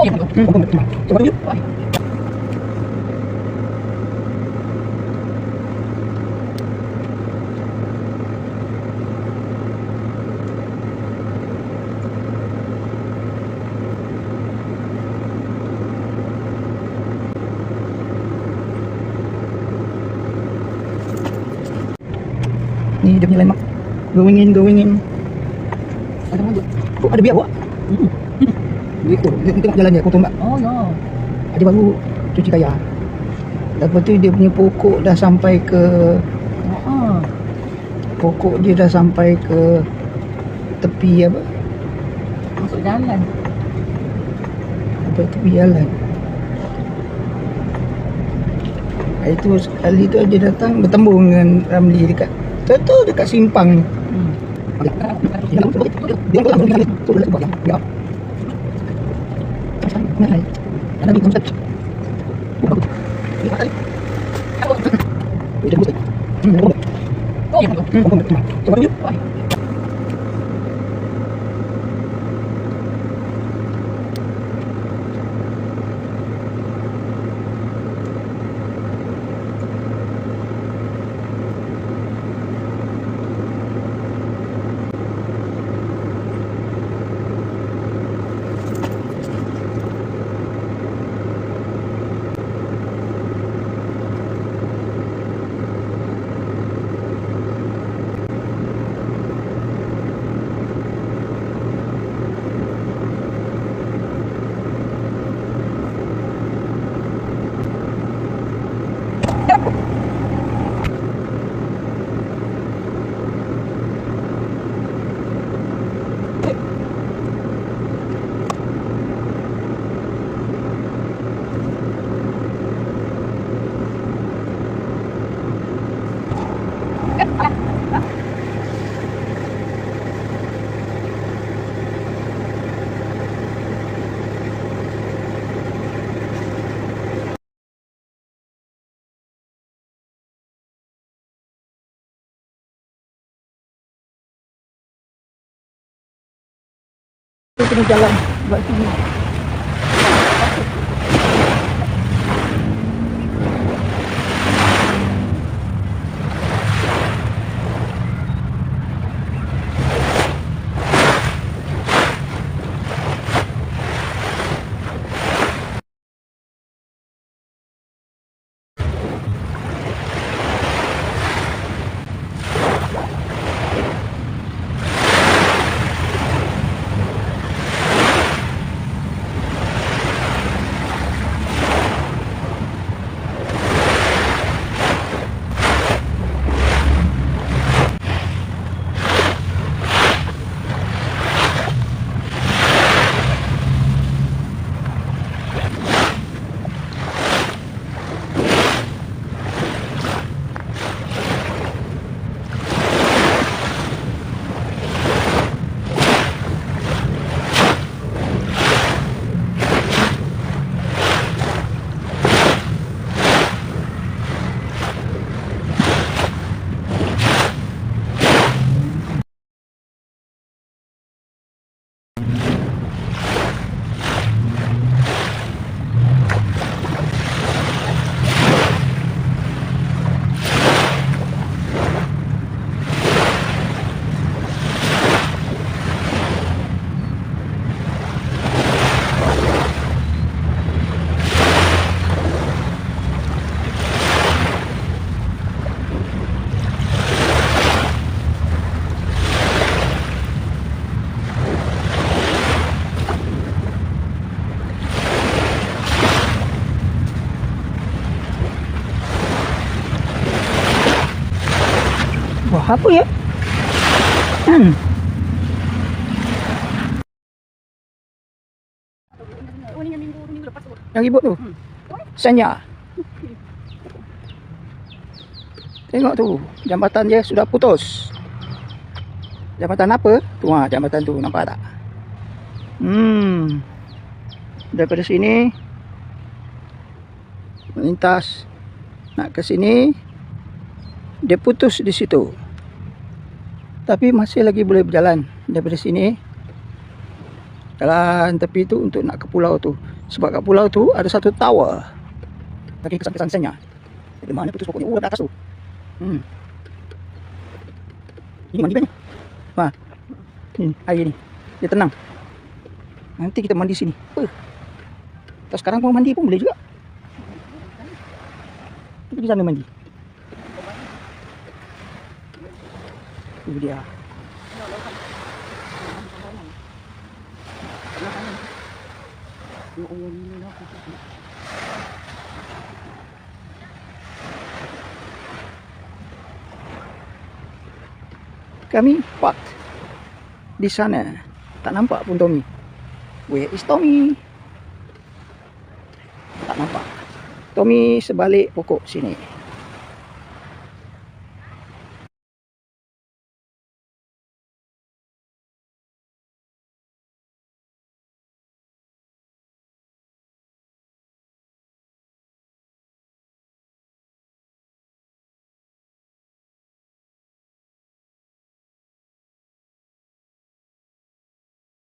Ni dia punya landmark. Going in. Oh, ada biar buat. Dia tengok jalannya kotor tak? Oh ya. Dia baru cuci kaya. Lepas tu dia punya pokok dah sampai ke pokok dia dah sampai ke tepi apa? Masuk jalan. Sampai tepi jalan. Itu sekali tu dia datang bertembung dengan Ramli dekat dekat simpang ni. Kita kena jalan buat sini. Wah, apa ya? Yang ribut tu. Sanya. Tengok tu, jambatan dia sudah putus. Jambatan apa? Tu jambatan tu, nampak tak? Daripada sini melintas nak ke sini, dia putus di situ. Tapi masih lagi boleh berjalan daripada sini jalan tepi tu untuk nak ke pulau tu. Sebab kat pulau tu ada satu tower. Bagi kesan-kesannya. Di mana putus pokoknya? Di atas tu. Ini mandi banyak. Wah. Ni air ni. Dia tenang. Nanti kita mandi sini. Atau sekarang mau mandi pun boleh juga. Kita pergi sana mandi. Itu dia. Kami park di sana. Tak nampak pun Tommy. Where is Tommy? Tak nampak. Tommy sebalik pokok sini.